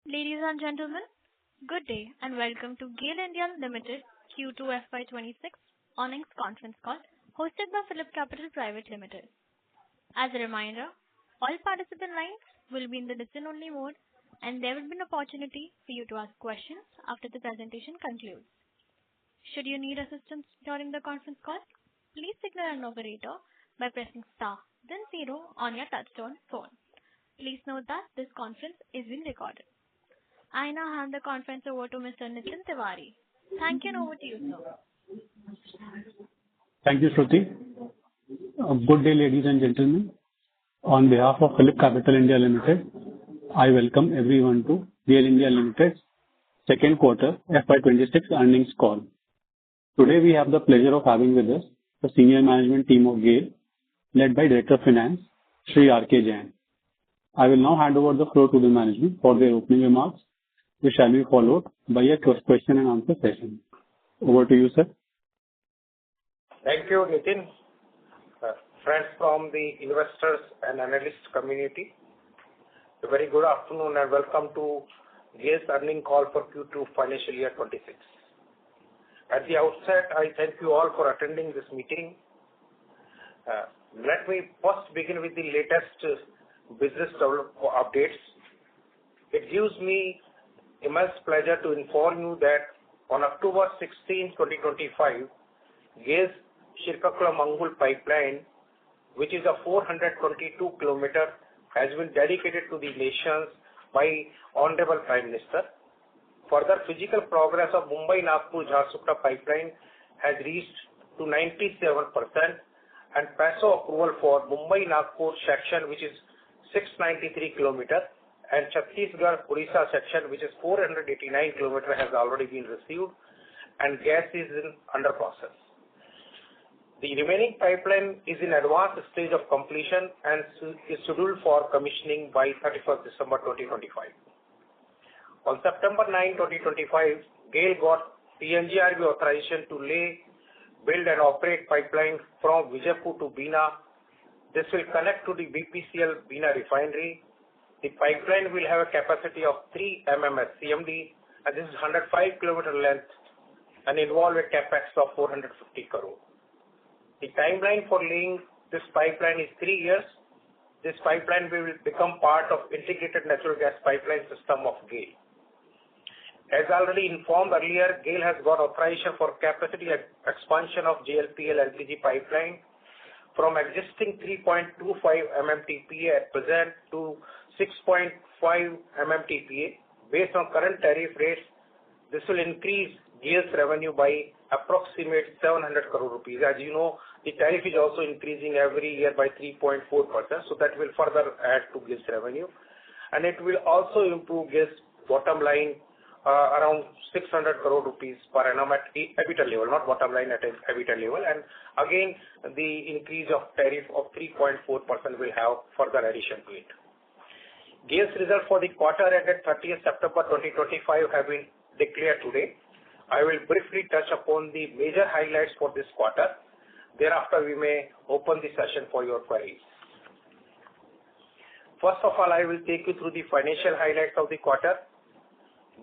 Ladies and gentlemen, good day and welcome to GAIL India Limited Q2 FY26 earnings conference call hosted by PhillipCapital Private Limited. As a reminder, all participant lines will be in the listen-only mode and there will be an opportunity for you to ask questions after the presentation concludes. Should you need assistance during the conference call, please signal an operator by pressing star, then 0 on your touchtone phone. Please note that this conference is being recorded. I now hand the conference over to Mr. Nitin Tiwari. Thank you and over to you, sir. Thank you, Shruti. Good day, ladies and gentlemen. On behalf of PhillipCapital India Limited, I welcome everyone to GAIL India Limited's second quarter FY26 earnings call. Today we have the pleasure of having with us the senior management team of GAIL, led by Director of Finance, Shri R.K. Jain. I will now hand over the floor to the management for their opening remarks, which shall be followed by a question and answer session. Over to you, sir. Thank you, Nitin. Friends from the investors and analyst community, a very good afternoon and welcome to GAIL's earnings call for Q2 financial year 26. At the outset, I thank you all for attending this meeting. Let me first begin with the latest business updates. It gives me immense pleasure to inform you that on October 16, 2025, GAIL's Srikakulam-Angul pipeline, which is a 422 kilometer, has been dedicated to the nations by Honorable Prime Minister. Further, physical progress of Mumbai-Nagpur-Jharsuguda pipeline has reached to 97%, and PASO approval for Mumbai-Nagpur section, which is 693 kilometer, and Chhattisgarh-Odisha section, which is 489 kilometer, has already been received, and gas is under process. The remaining pipeline is in advanced stage of completion and is scheduled for commissioning by 31st December 2025. On September 9, 2025, GAIL got PNGRB authorization to lay, build and operate pipeline from Vijaypur to Bina. This will connect to the BPCL Bina refinery. The pipeline will have a capacity of 3 MMSCMD and this is 105 kilometer length and involve a capex of 450 crore. The timeline for laying this pipeline is 3 years. This pipeline will become part of integrated natural gas pipeline system of GAIL. As already informed earlier, GAIL has got authorization for capacity expansion of JLPL LPG pipeline from existing 3.25 MMTPA at present to 6.5 MMTPA. Based on current tariff rates, this will increase GAIL's revenue by approximate 700 crore rupees. As you know, the tariff is also increasing every year by 3.4%, so that will further add to GAIL's revenue. And it will also improve GAIL's bottom line around 600 crore rupees per annum at EBITDA level, not bottom line at EBITDA level. And again, the increase of tariff of 3.4% will have further addition to it. GAIL's results for the quarter ended 30th September 2025 have been declared today. I will briefly touch upon the major highlights for this quarter. Thereafter, we may open the session for your queries. First of all, I will take you through the financial highlights of the quarter.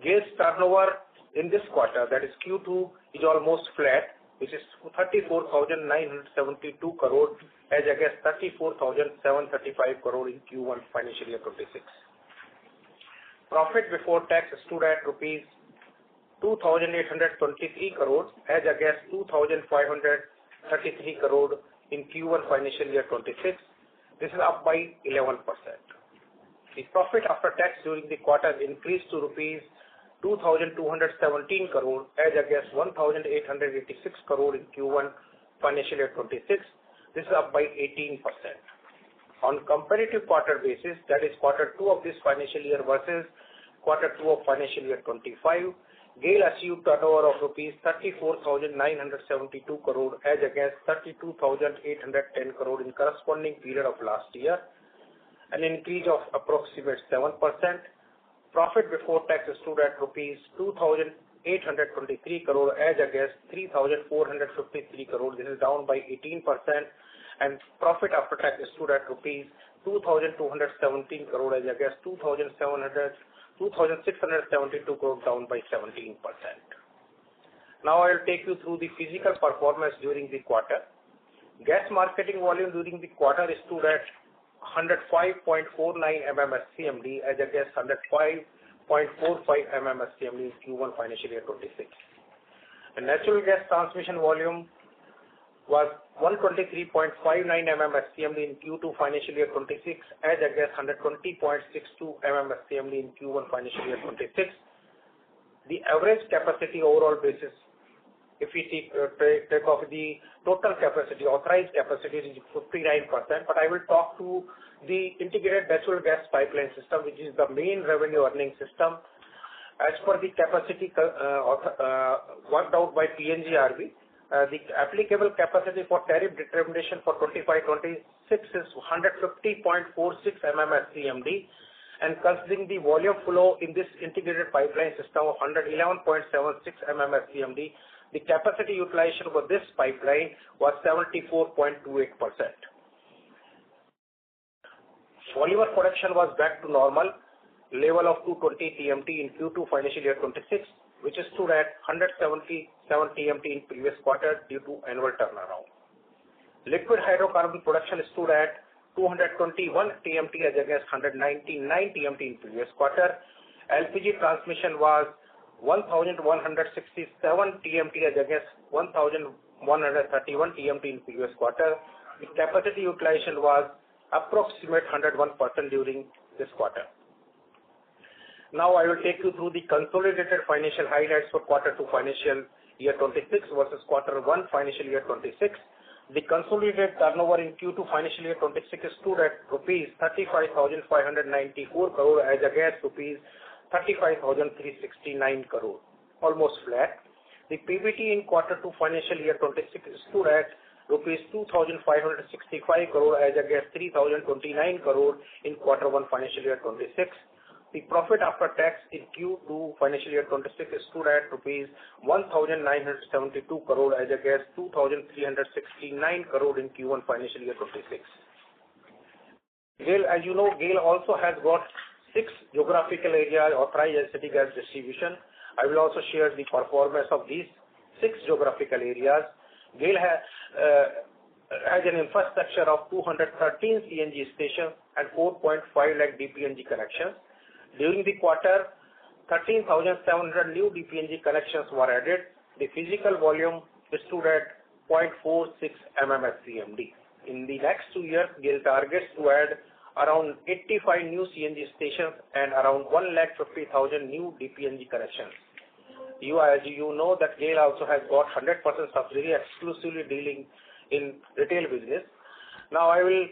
GAIL's turnover in this quarter, that is Q2, is almost flat, which is 34,972 crore as against 34,735 crore in Q1 financial year 26. Profit before tax stood at rupees 2,823 crore as against 2,533 crore in Q1 financial year 26. This is up by 11%. The profit after tax during the quarter increased to rupees 2,217 crore as against 1,886 crore in Q1 financial year 26. This is up by 18%. On comparative quarter basis, that is quarter 2 of this financial year versus quarter 2 of financial year 25, GAIL achieved turnover of rupees 34,972 crore as against 32,810 crore in corresponding period of last year, an increase of approximate 7%. Profit before tax stood at rupees 2,823 crore as against 3,453 crore. This is down by 18%. And profit after tax stood at rupees 2,217 crore as against 2,672 crore, down by 17%. Now I will take you through the physical performance during the quarter. Gas marketing volume during the quarter stood at 105.49 MMSCMD as against 105.45 MMSCMD in Q1 financial year 26. And natural gas transmission volume was 123.59 MMSCMD in Q2 financial year 26 as against 120.62 MMSCMD in Q1 financial year 26. The average capacity overall basis, if we take off the total capacity, authorized capacity is 59%, but I will talk to the integrated natural gas pipeline system, which is the main revenue earning system. As per the capacity worked out by PNGRB, the applicable capacity for tariff determination for 25-26 is 150.46 MMSCMD, and considering the volume flow in this integrated pipeline system of 111.76 MMSCMD, the capacity utilization for this pipeline was 74.28%. Polymer production was back to normal level of 220 TMT in Q2 financial year 26, which is stood at 177 TMT in previous quarter due to annual turnaround. Liquid hydrocarbon production stood at 221 TMT as against 199 TMT in previous quarter. LPG transmission was 1,167 TMT as against 1,131 TMT in previous quarter. The capacity utilization was approximate 101% during this quarter. Now I will take you through the consolidated financial highlights for quarter 2 financial year 26 versus quarter 1 financial year 26. The consolidated turnover in Q2 financial year 26 stood at rupees 35,594 crore as against rupees 35,369 crore, almost flat. The PBT in quarter 2 financial year 26 stood at rupees 2,565 crore as against 3,029 crore in quarter 1 financial year 26. The profit after tax in Q2 financial year 26 stood at rupees 1,972 crore as against 2,369 crore in Q1 financial year 26. GAIL, as you know, GAIL also has got 6 geographical areas authorized as city gas distribution. I will also share the performance of these 6 geographical areas. GAIL has an infrastructure of 213 CNG stations and 4.5 lakh DPNG connections. During the quarter, 13,700 new DPNG connections were added. The physical volume stood at 0.46 MMSCMD. In the next 2 years, GAIL targets to add around 85 new CNG stations and around 1,50,000 new DPNG connections. As you know that GAIL also has got 100% subsidiary exclusively dealing in retail business. Now I will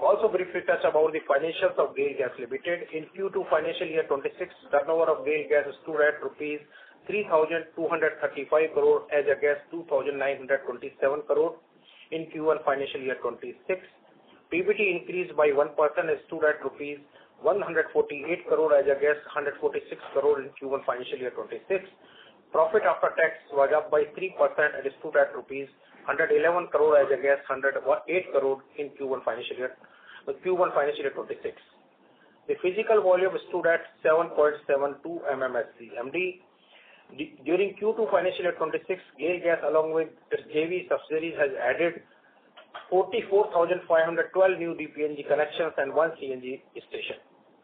also briefly touch about the financials of GAIL Gas Limited. In Q2 financial year 26, turnover of GAIL Gas stood at rupees 3,235 crore as against 2,927 crore in Q1 financial year 26. PBT increased by 1% and stood at rupees 148 crore as against 146 crore in Q1 financial year 26. Profit after tax was up by 3% and stood at rupees 111 crore as against 108 crore in Q1 financial year 26. The physical volume stood at 7.72 MMSCMD. During Q2 financial year 26, GAIL Gas along with its JV subsidiaries has added 44,512 new DPNG connections and 1 CNG station.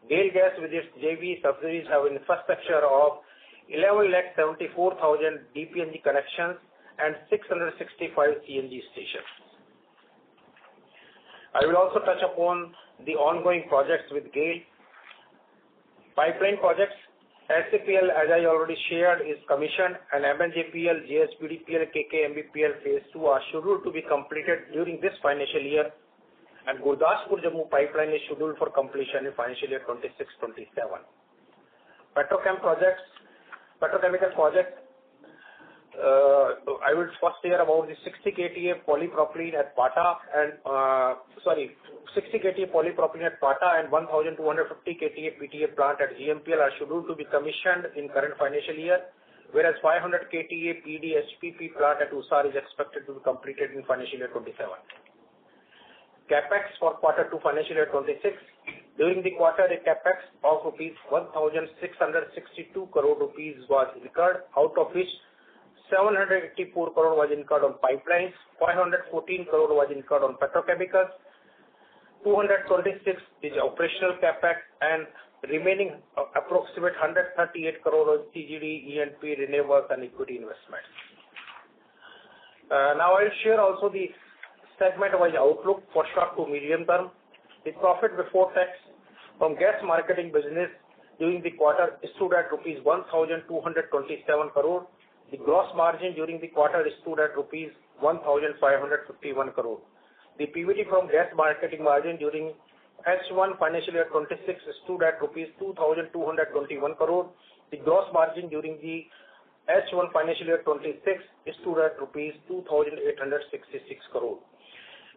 GAIL Gas with its JV subsidiaries have an infrastructure of 11,74,000 DPNG connections and 665 CNG stations. I will also touch upon the ongoing projects with GAIL. Pipeline projects, SCPL, as I already shared, is commissioned, and MNJPL, JSPDPL, KKMBPL Phase 2 are scheduled to be completed during this financial year, and Gurdaspur Jammu pipeline is scheduled for completion in financial year 26-27. Petrochemical projects, I will first hear about the 60 KTA polypropylene at Pata and 60 KTA polypropylene at Pata and 1,250 KTA PTA plant at GMPL are scheduled to be commissioned in current financial year, whereas 500 KTA PD HPP plant at Usar is expected to be completed in financial year 27. CapEx for quarter 2 financial year 26. During the quarter, a CapEx of rupees 1,662 crore rupees was incurred, out of which 784 crore was incurred on pipelines, 514 crore was incurred on petrochemicals, 226 is operational CapEx, and remaining approximate 138 crore on CGD, E&P, renewables, and equity investments. Now I'll share also the segment-wise outlook for short to medium term. The profit before tax from gas marketing business during the quarter stood at rupees 1,227 crore. The gross margin during the quarter stood at rupees 1,551 crore. The PBT from gas marketing margin during H1 financial year 26 stood at rupees 2,221 crore. The gross margin during the H1 financial year 26 stood at rupees 2,866 crore.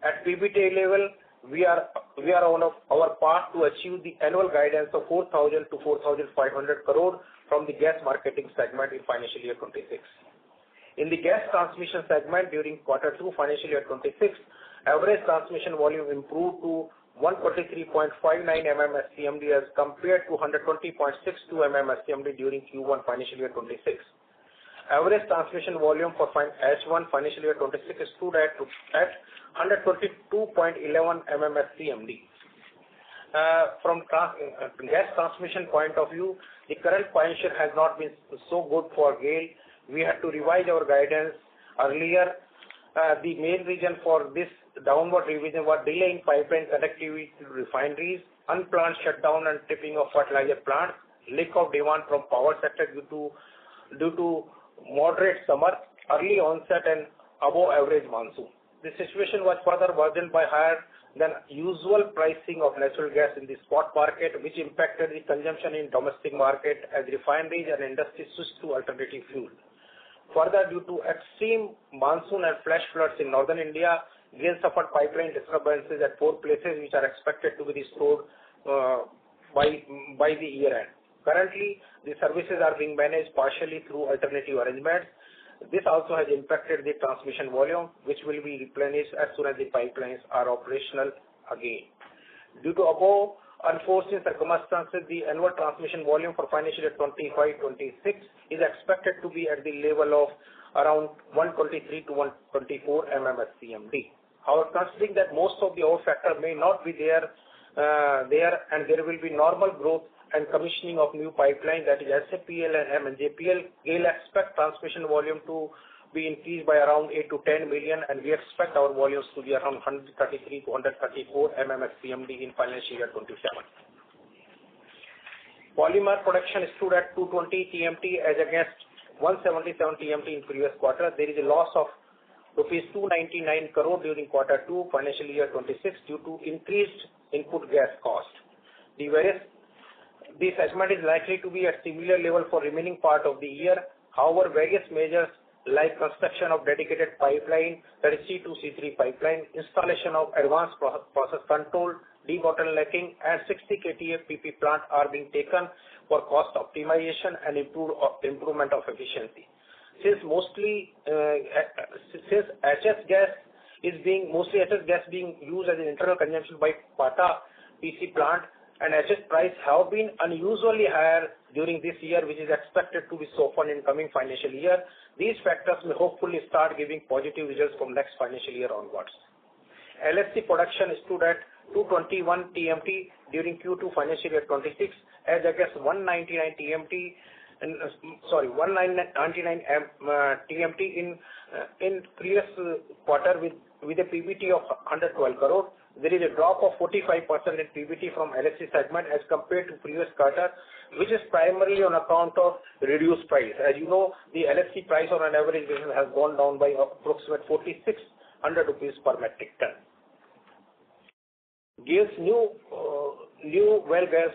At PBT level, we are on our path to achieve the annual guidance of 4,000 to 4,500 crore from the gas marketing segment in financial year 26. In the gas transmission segment during quarter 2 financial year 26, average transmission volume improved to 123.59 MMSCMD as compared to 120.62 MMSCMD during Q1 financial year 26. Average transmission volume for H1 financial year 26 stood at 122.11 MMSCMD. From gas transmission point of view, the current financial has not been so good for GAIL. We had to revise our guidance earlier. The main reason for this downward revision was delay in pipeline connectivity to refineries, unplanned shutdown and tripping of fertilizer plants, lack of demand from power sector due to moderate summer, early onset and above average monsoon. The situation was further worsened by higher than usual pricing of natural gas in the spot market, which impacted the consumption in domestic market as refineries and industries switched to alternative fuel. Further, due to extreme monsoon and flash floods in northern India, GAIL suffered pipeline disturbances at 4 places which are expected to be restored by the year end. Currently, the services are being managed partially through alternative arrangements. This also has impacted the transmission volume, which will be replenished as soon as the pipelines are operational again. Due to above unforeseen circumstances, the annual transmission volume for financial year 25-26 is expected to be at the level of around 123 to 124 MMSCMD. However, considering that most of the over factor may not be there and there will be normal growth and commissioning of new pipeline, that is SAPL and MNJPL, GAIL expect transmission volume to be increased by around 8 to 10 million, and we expect our volumes to be around 133 to 134 MMSCMD in financial year 27. Polymer production stood at 220 TMT as against 177 TMT in previous quarter. There is a loss of rupees 299 crore during quarter 2 financial year 26 due to increased input gas cost. The segment is likely to be at similar level for remaining part of the year. However, various measures like construction of dedicated pipeline, that is C2, C3 pipeline, installation of advanced process control, debottlenecking, and 60 KTA PP plant are being taken for cost optimization and improvement of efficiency. Since HS gas being used as an internal consumption by Pata PC plant, and HS price have been unusually higher during this year, which is expected to be softened in coming financial year. These factors may hopefully start giving positive results from next financial year onwards. LHC production stood at 221 TMT during Q2 financial year 26 as against 199 TMT in previous quarter with a PBT of 112 crore. There is a drop of 45% in PBT from LHC segment as compared to previous quarter, which is primarily on account of reduced price. As you know, the LHC price on an average basis has gone down by approximate 4,600 rupees per metric ton. GAIL's new well gas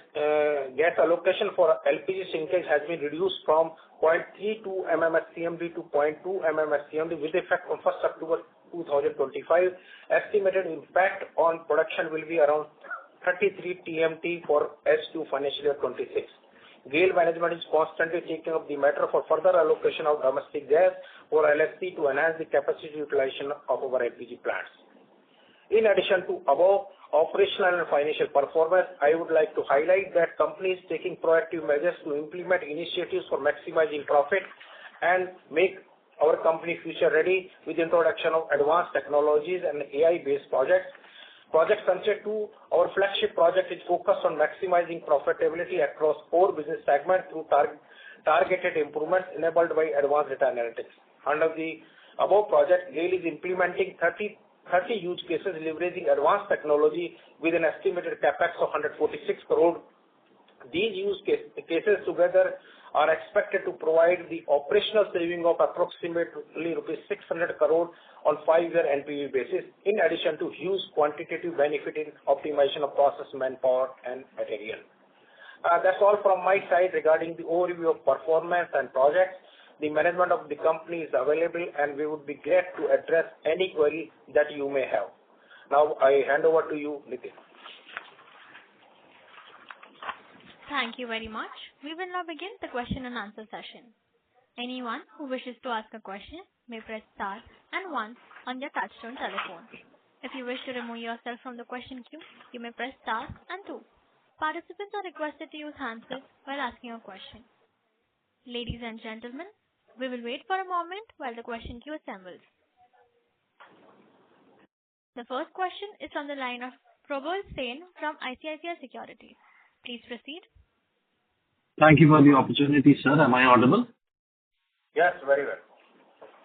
allocation for LPG shrinkage has been reduced from 0.32 MMSCMD to 0.2 MMSCMD with effect on 1st October 2025. Estimated impact on production will be around 33 TMT for H2 financial year 26. GAIL management is constantly taking up the matter for further allocation of domestic gas for LHC to enhance the capacity utilization of our LPG plants. In addition to above operational and financial performance, I would like to highlight that company is taking proactive measures to implement initiatives for maximizing profit and make our company future ready with introduction of advanced technologies and AI-based projects. Project Sunset 2, our flagship project, is focused on maximizing profitability across core business segments through targeted improvements enabled by advanced data analytics. Under the above project, GAIL is implementing 30 use cases leveraging advanced technology with an estimated capex of 146 crore. These use cases together are expected to provide the operational saving of approximately rupees 600 crore on 5-year NPV basis, in addition to huge quantitative benefit in optimization of process, manpower, and material. That's all from my side regarding the overview of performance and projects. The management of the company is available, and we would be glad to address any query that you may have. Now, I hand over to you, Nitin. Thank you very much. We will now begin the question and answer session. Anyone who wishes to ask a question may press star and 1 on their touchtone telephone. If you wish to remove yourself from the question queue, you may press star and 2. Participants are requested to use handsets while asking a question. Ladies and gentlemen, we will wait for a moment while the question queue assembles. The first question is on the line of Probal Sen from ICICI Securities. Please proceed. Thank you for the opportunity, sir. Am I audible? Yes, very well.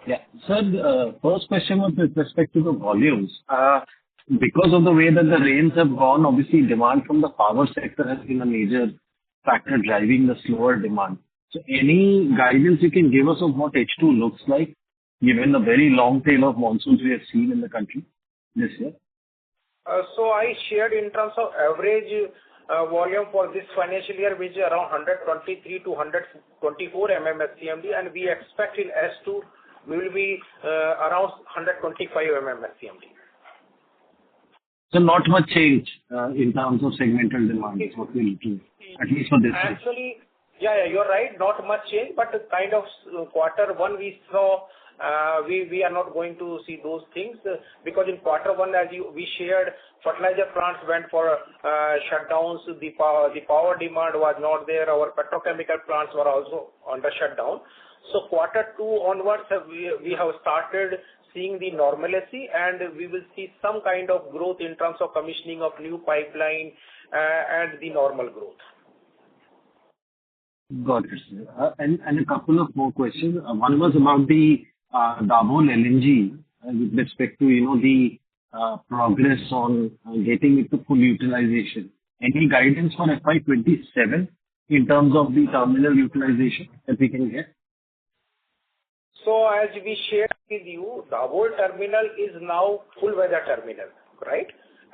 Yeah. Sir, the first question was with respect to the volumes. Because of the way that the rains have gone, obviously demand from the power sector has been a major factor driving the slower demand. So any guidance you can give us of what H2 looks like, given the very long tail of monsoons we have seen in the country this year? So I shared in terms of average volume for this financial year, which is around 123 to 124 MMSCMD, and we expect in S2 we will be around 125 MMSCMD. So not much change in terms of segmental demand is what we do, at least for this year. Actually, yeah, you're right, not much change, but kind of quarter one we saw, we are not going to see those things because in quarter one, as we shared, fertilizer plants went for shutdowns. The power demand was not there. Our petrochemical plants were also under shutdown. So quarter two onwards, we have started seeing the normalcy, and we will see some kind of growth in terms of commissioning of new pipeline and the normal growth. Got it, sir. And a couple of more questions. One was about the Dabhol LNG with respect to, the progress on getting it to full utilization. Any guidance for FY27 in terms of the terminal utilization that we can get? So as we shared with you, Dabhol terminal is now full weather terminal, right?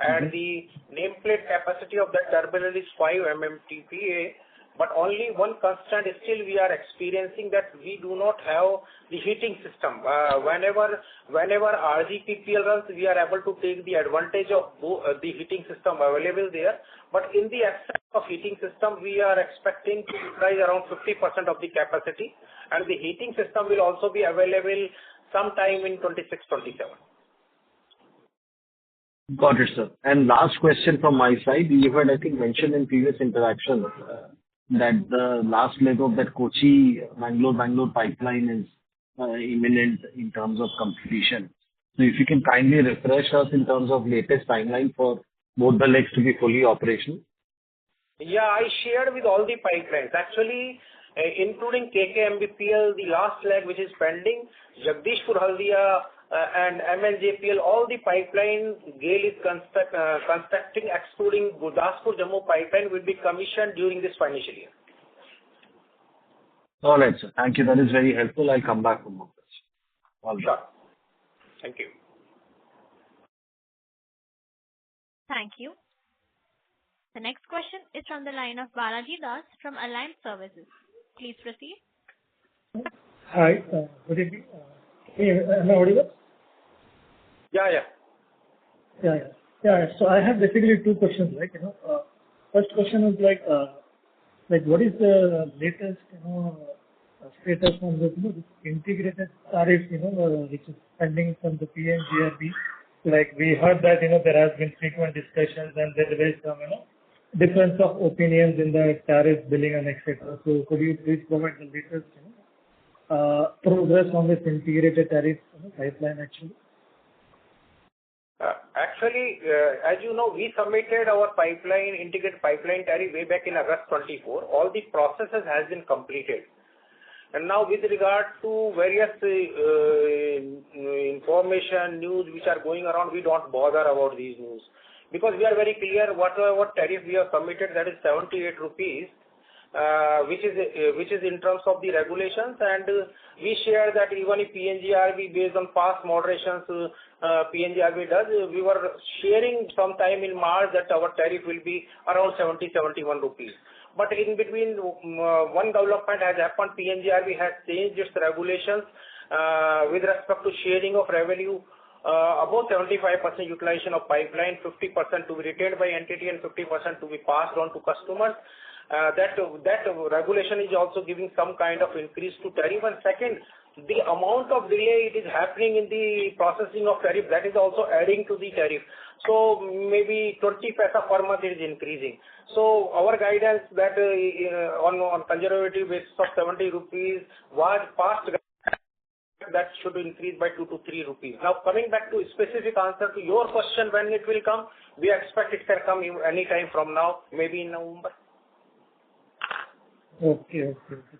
And the nameplate capacity of that terminal is 5 MMTPA. But only one constant is still we are experiencing that we do not have the heating system. Whenever RGPPL runs, we are able to take the advantage of the heating system available there. But in the absence of heating system, we are expecting to utilize around 50% of the capacity. And the heating system will also be available sometime in 26-27. Got it, sir. And last question from my side. You had, I think, mentioned in previous interactions that the last leg of that Kochi-Bangalore pipeline is imminent in terms of completion. So if you can kindly refresh us in terms of latest timeline for both the legs to be fully operational. Yeah, I shared with all the pipelines. Actually, including KKMBPL, the last leg which is pending, Jagdishpur Haldia and MNJPL, all the pipeline GAIL is constructing, excluding Gurdaspur Jammu pipeline, will be commissioned during this financial year. All right, sir. Thank you. That is very helpful. I'll come back for more questions. All right. Sure. Thank you. Thank you. The next question is from the line of Balaji Das from Alliance Services. Please proceed. Hi. Good evening. Am I audible? Yeah. So I have basically two questions, right? First question is what is the latest, status on the integrated tariff, which is pending from the PNGRB, like we heard that, there has been frequent discussions and there is some, difference of opinions in the tariff billing and etc. So could you please provide the latest, progress on this integrated tariff pipeline actually? Actually, as you know, we submitted our integrated pipeline tariff way back in August 24. All the processes has been completed. And now with regard to various information, news which are going around, we don't bother about these news. Because we are very clear what tariff we have submitted, that is 78 rupees, which is in terms of the regulations, and we share that even if PNGRB based on past moderations, PNGRB does, we were sharing sometime in March that our tariff will be around 71 rupees. But in between, one development has happened. PNGRB has changed its regulations with respect to sharing of revenue. About 75% utilization of pipeline, 50% to be retained by entity and 50% to be passed on to customers. That regulation is also giving some kind of increase to tariff. And second, the amount of delay it is happening in the processing of tariff, that is also adding to the tariff. So maybe 20 paisa per month is increasing. So our guidance that on conservative basis of 70 rupees was past, that should increase by 2 to 3 rupees. Now coming back to specific answer to your question, when it will come, we expect it can come any time from now, maybe in November. Okay.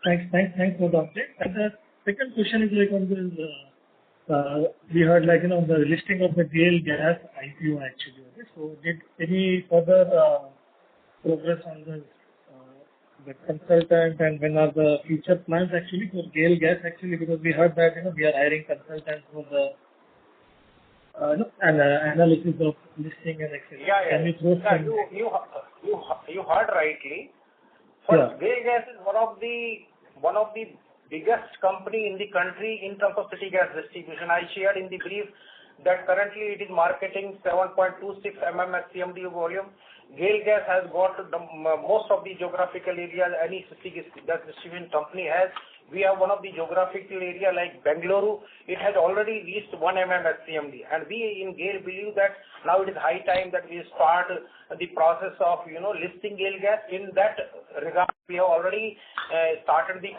Thanks for the update. And the second question is like on the, we heard like, the listing of the GAIL gas IPO actually. Okay? So did any further progress on the consultant, and when are the future plans actually for GAIL gas actually, because we heard that, we are hiring consultants for the analysis of listing and etc. Can you throw some... You heard rightly. First, GAIL Gas is one of the biggest company in the country in terms of city gas distribution. I shared in the brief that currently it is marketing 7.26 MMSCMD volume. GAIL Gas has got most of the geographical areas any city gas distribution company has. We have one of the geographical area like Bengaluru. It has already reached 1 MMSCMD, and we in GAIL believe that now it is high time that we start the process of listing GAIL Gas. In that regard, we have already started the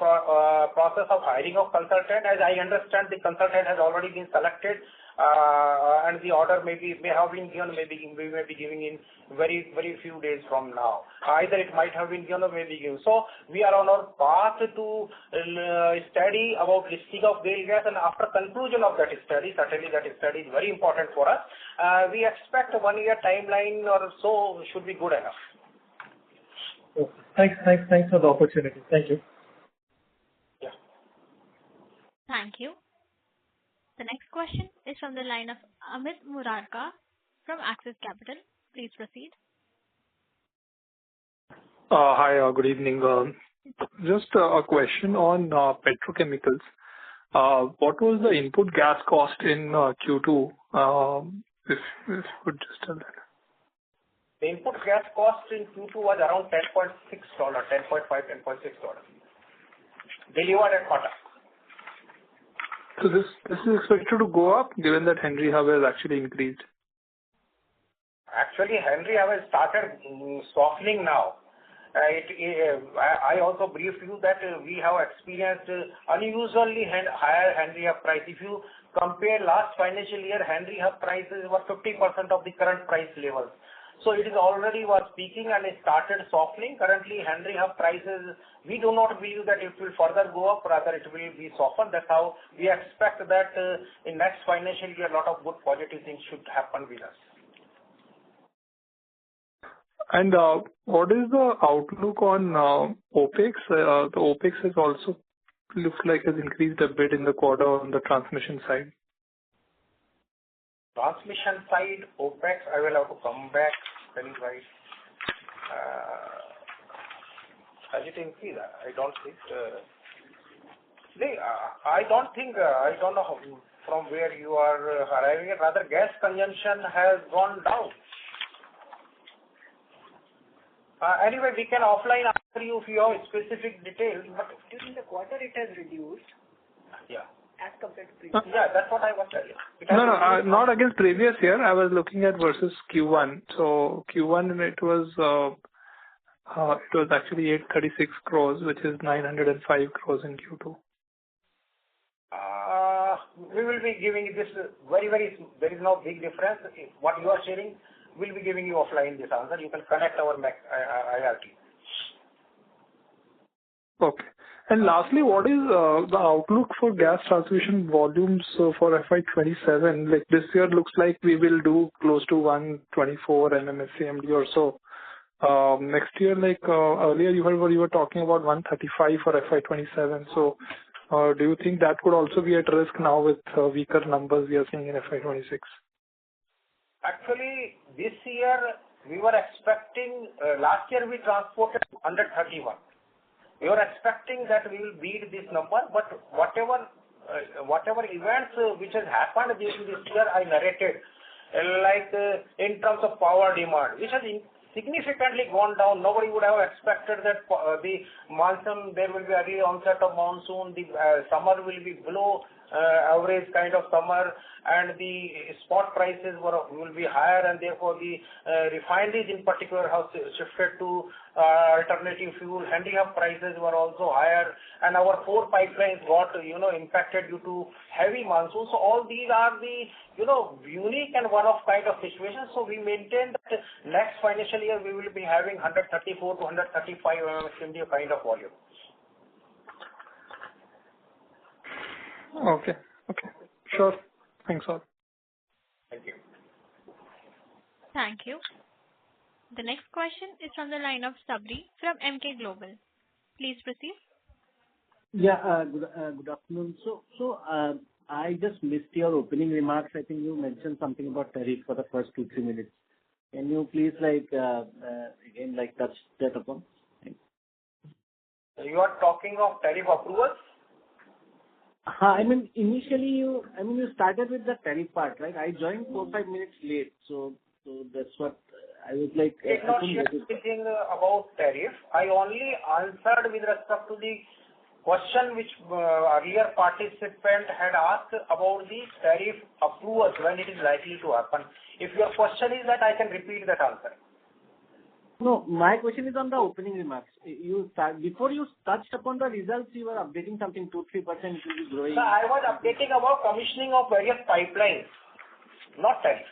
process of hiring of consultant. As I understand, the consultant has already been selected, and the order may have been given. We may be giving in very few days from now. Either it might have been given or may be given. So we are on our path to study about listing of GAIL Gas, and after conclusion of that study, certainly that study is very important for us. We expect a 1 year timeline or so should be good enough. Okay. Thanks for the opportunity. Thank you. Yeah. Thank you. The next question is from the line of Amit Murarka from Axis Capital. Please proceed. Hi, good evening. Just a question on petrochemicals. What was the input gas cost in Q2? If you could just tell that. The input gas cost in Q2 was around $10.6, $10.6. Delivered at Pata. So this is expected to go up given that Henry Hub has actually increased. Actually, Henry Hub has started softening now. I also briefed you that we have experienced unusually higher Henry Hub price. If you compare last financial year, Henry Hub prices were 50% of the current price levels. So it is already was peaking and it started softening. Currently, Henry Hub prices, we do not believe that it will further go up, rather it will be softened. That's how we expect that in next financial year, a lot of good positive things should happen with us. And what is the outlook on OPEX? The OPEX has also looks like has increased a bit in the quarter on the transmission side. Transmission side, OPEX, I will have to come back. Tell you right. Has it increased? I don't think. I don't know from where you are arriving at. Rather, gas consumption has gone down. Anyway, we can offline answer you if you have specific details. But during the quarter, it has reduced. Yeah. as compared to previous. Yeah, that's what I was telling. No, not against previous year. I was looking at versus Q1. So Q1 it was actually 836 crores, which is 905 crores in Q2. We will be giving this there is no big difference. What you are sharing, we'll be giving you offline this answer. You can connect our IRT. Okay. And lastly, what is the outlook for gas transmission volumes for FY27? Like this year looks like we will do close to 124 MMSCMD or so. Next year, like earlier you were talking about 135 for FY27. So do you think that could also be at risk now with weaker numbers we are seeing in FY26? Actually, this year we were expecting, last year we transported 131. We were expecting that we will beat this number, but whatever events which has happened during this year, I narrated, in terms of power demand, which has significantly gone down. Nobody would have expected that the monsoon, there will be early onset of monsoon, the summer will be below average kind of summer, and the spot prices will be higher, and therefore the refineries in particular have shifted to alternative fuel. Handicap prices were also higher, and our 4 pipelines got impacted due to heavy monsoon. So all these are the unique and one-off kind of situations. So we maintain that next financial year we will be having 134 to 135 MMSCMD kind of volume. Okay. Sure. Thanks all. Thank you. Thank you. The next question is from the line of Sabri from MK Global. Please proceed. Yeah, good afternoon. So I just missed your opening remarks. I think you mentioned something about tariff for the first 2-3 minutes. Can you please again touch that upon? Thanks. You are talking of tariff approvals? I mean, initially you started with the tariff part, right? I joined 4-5 minutes late, so that's what I was like. I did not share anything about tariff. I only answered with respect to the question which earlier participant had asked about the tariff approvals, when it is likely to happen. If your question is that, I can repeat that answer. No, my question is on the opening remarks. Before you touched upon the results, you were updating something 2-3% it will be growing. So I was updating about commissioning of various pipelines, not tariff.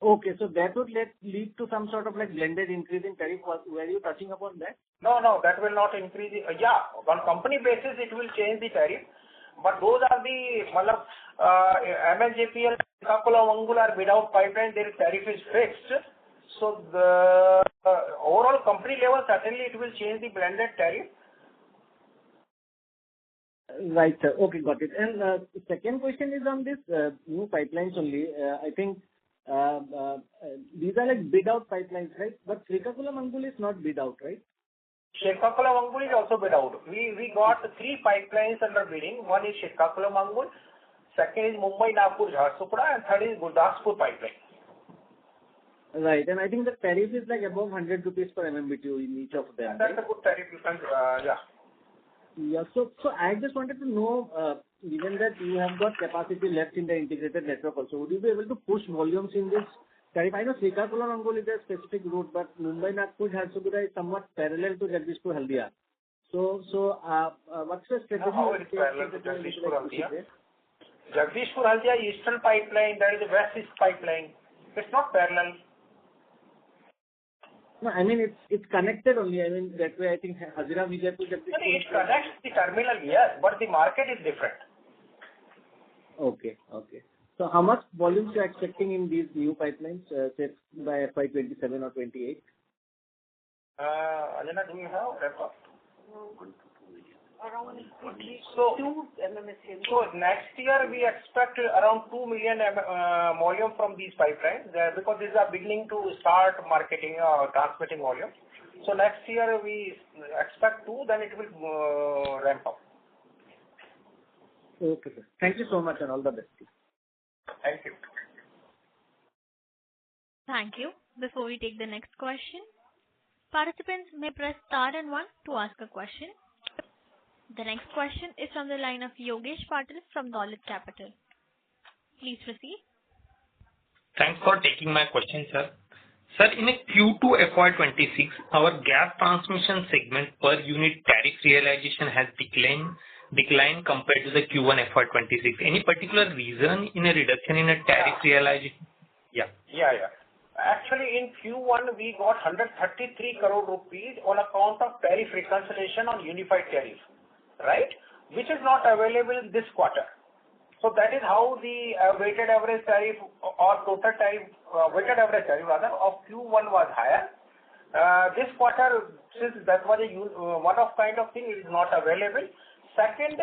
Okay, so that would lead to some sort of blended increase in tariff. Were you touching upon that? No, that will not increase. On company basis it will change the tariff, but those are the MNJPL, Concall are without pipeline, their tariff is fixed. So the overall company level, certainly it will change the blended tariff. Right, sir. Okay, got it. And the second question is on this new pipelines only. I think these are bid out pipelines, right? But Srikakulam-Angul is not bid out, right? Srikakulam-Angul is also bid out. We got 3 pipelines under bidding. One is Srikakulam-Angul, second is Mumbai-Nagpur-Jharsuguda, and third is Gurdaspur pipeline. Right, and I think the tariff is above 100 rupees per MMBTU in each of them. That's a good tariff. You can, Yeah, so I just wanted to know, given that you have got capacity left in the integrated network also, would you be able to push volumes in this tariff? I know Srikakulam-Angul is a specific route, but Mumbai-Nagpur-Jharsuguda is somewhat parallel to Jagdishpur-Haldia. So what's the strategy? How it is parallel to Jagdishpur-Haldia? Jagdishpur-Haldia eastern pipeline, that is the west-east pipeline. It's not parallel. No, I mean it's connected only. I mean that way I think Hazira Vijay to Jagdishpur. It connects the terminal, yes, but the market is different. Okay. So how much volumes you are expecting in these new pipelines, say by FY27 or 28? Anjana, do you have record? Around 2 MMSCMD. So next year we expect around 2 million volume from these pipelines because these are beginning to start marketing or transmitting volume. So next year we expect 2, then it will ramp up. Okay, sir. Thank you so much and all the best. Thank you. Thank you. Before we take the next question, participants may press star and 1 to ask a question. The next question is from the line of Yogesh Patil from Dolat Capital. Please proceed. Thanks for taking my question, sir. Sir, in a Q2 FY26, our gas transmission segment per unit tariff realization has declined compared to the Q1 FY26. Any particular reason in a reduction in a tariff realization? Yeah. Actually, in Q1, we got 133 crore rupees on account of tariff reconciliation on unified tariff, right? Which is not available this quarter. So that is how the weighted average tariff or total tariff, weighted average tariff rather, of Q1 was higher. This quarter, since that was a one-off kind of thing, it is not available. Second,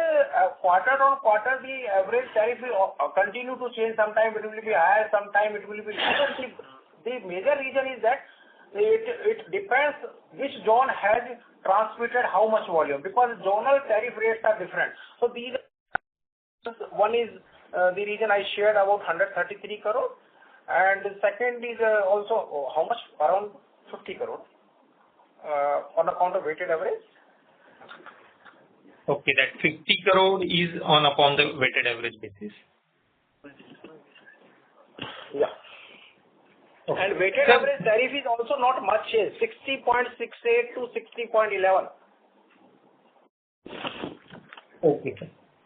quarter on quarter, the average tariff will continue to change. Sometime it will be higher, sometime it will be lower. The major reason is that it depends which zone has transmitted how much volume, because zonal tariff rates are different. So these one is the reason I shared about 133 crore, and the second is also how much, around 50 crore on account of weighted average. Okay, that 50 crore is on upon the weighted average basis. Yeah. Okay. And weighted average tariff is also not much change, 60.68 to 60.11. Okay.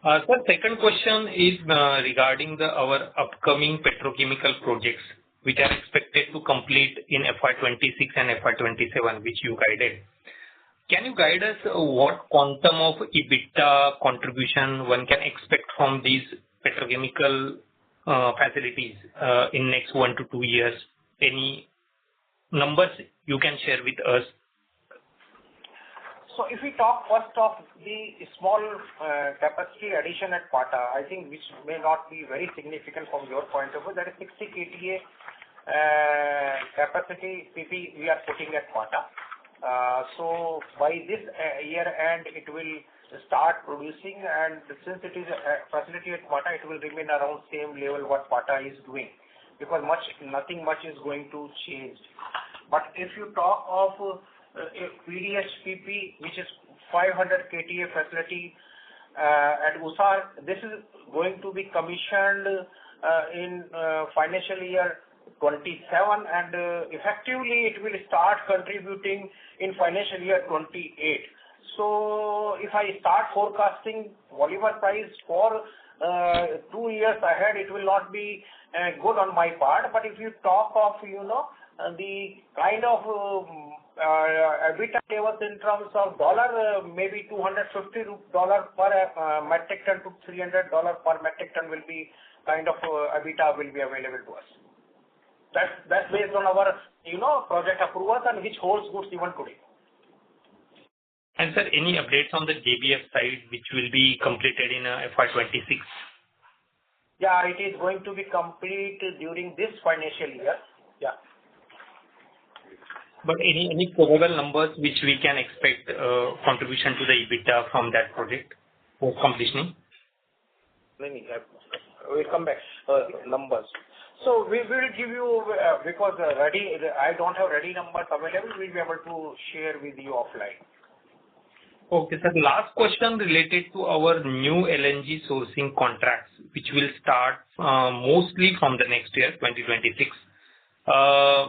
Sir, second question is regarding our upcoming petrochemical projects, which are expected to complete in FY26 and FY27, which you guided. Can you guide us what quantum of EBITDA contribution one can expect from these petrochemical facilities in next 1 to 2 years? Any numbers you can share with us? So if we talk first of the small capacity addition at Pata, I think which may not be very significant from your point of view, that is 60 KTA capacity PP we are putting at Pata. So by this year end, it will start producing, and since it is a facility at Pata, it will remain around same level what Pata is doing, because nothing much is going to change. But if you talk of PDH-PP, which is 500 KTA facility at Usar, this is going to be commissioned in financial year 27, and effectively it will start contributing in financial year 28. So if I start forecasting polymer price for 2 years ahead, it will not be good on my part. But if you talk of, the kind of EBITDA levels in terms of dollar, maybe $250 per metric ton to $300 per metric ton will be kind of EBITDA will be available to us. That's based on our project approvals, and which holds good even today. And sir, any updates on the JBF side which will be completed in FY26? Yeah, it is going to be complete during this financial year. Yeah. But any probable numbers which we can expect contribution to the EBITDA from that project for completion? We'll come back numbers. So we will give you, because I don't have ready numbers available, we'll be able to share with you offline. Okay, sir. Last question related to our new LNG sourcing contracts, which will start mostly from the next year, 2026.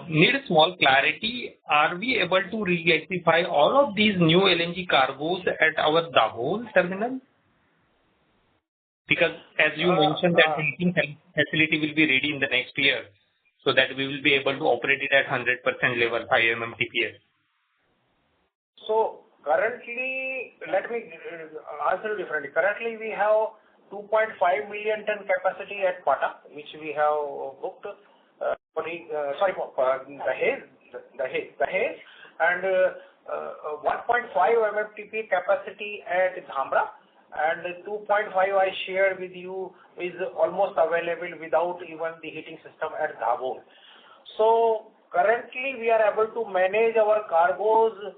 Need a small clarity. Are we able to regasify all of these new LNG cargoes at our Dabhol terminal? Because as you mentioned, that heating facility will be ready in the next year, so that we will be able to operate it at 100% level, 5 MMTPS. So currently, let me answer differently. Currently, we have 2.5 million ton capacity at Pata, which we have booked. Dahej, and 1.5 MMTP capacity at Dhamra, and 2.5 I shared with you is almost available without even the heating system at Dabhol. So currently we are able to manage our cargoes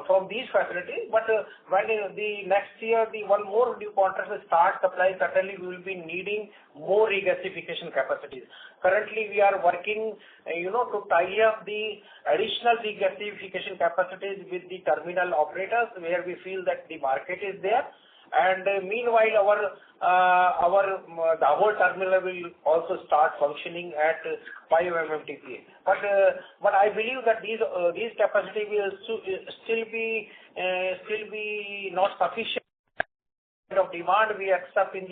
from these facilities, but when the next year the one more new contract will start supply, certainly we will be needing more regasification capacities. Currently we are working, to tie up the additional regasification capacities with the terminal operators, where we feel that the market is there, And meanwhile, our Dabhol terminal will also start functioning at 5 MMTPA. But I believe that these capacity will still be not sufficient of demand we accept in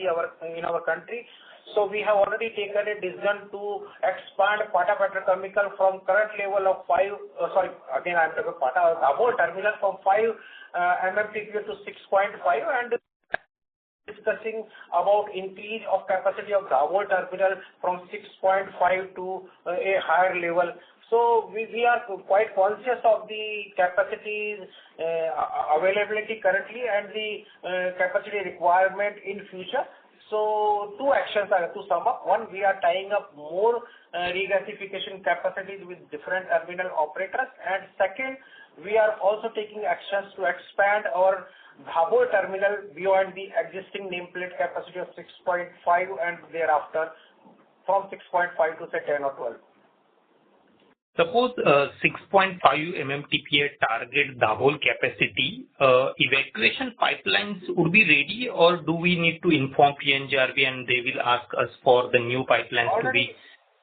our country. So we have already taken a decision to expand Pata Petrochemical from current level of 5. Again I'm talking Pata Dabhol terminal from 5 MMTPA to 6.5, and discussing about increase of capacity of Dabhol terminal from 6.5 to a higher level. So we are quite conscious of the capacity availability currently and the capacity requirement in future. So two actions are to sum up. One, we are tying up more regasification capacities with different terminal operators, and second, we are also taking actions to expand our Dabhol terminal beyond the existing nameplate capacity of 6.5 and thereafter from 6.5 to say 10 or 12. Suppose 6.5 MMTPA target Dabhol capacity, evacuation pipelines would be ready, or do we need to inform PNGRB and they will ask us for the new pipelines to be?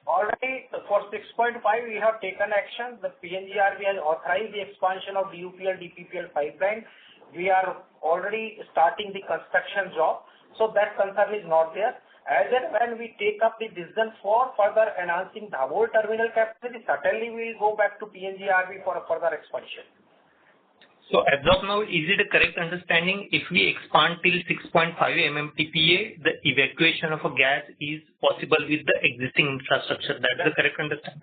Already for 6.5 we have taken action. The PNGRB has authorized the expansion of DUPL, DPPL pipeline. We are already starting the construction job, so that concern is not there. As and when we take up the decision for further enhancing Dabhol terminal capacity, certainly we will go back to PNGRB for a further expansion. So as of now, is it a correct understanding if we expand till 6.5 MMTPA, the evacuation of a gas is possible with the existing infrastructure? That's the correct understanding?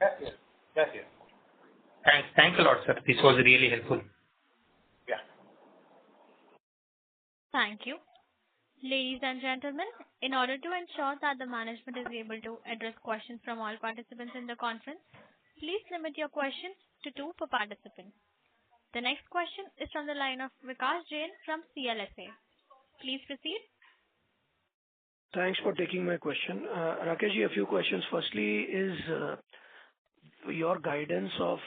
Yes. Thanks a lot, sir. This was really helpful. Yeah. Thank you. Ladies and gentlemen, in order to ensure that the management is able to address questions from all participants in the conference, please limit your questions to 2 per participant. The next question is from the line of Vikas Jain from CLSA. Please proceed. Thanks for taking my question. Rakesh ji, a few questions. Firstly is your guidance of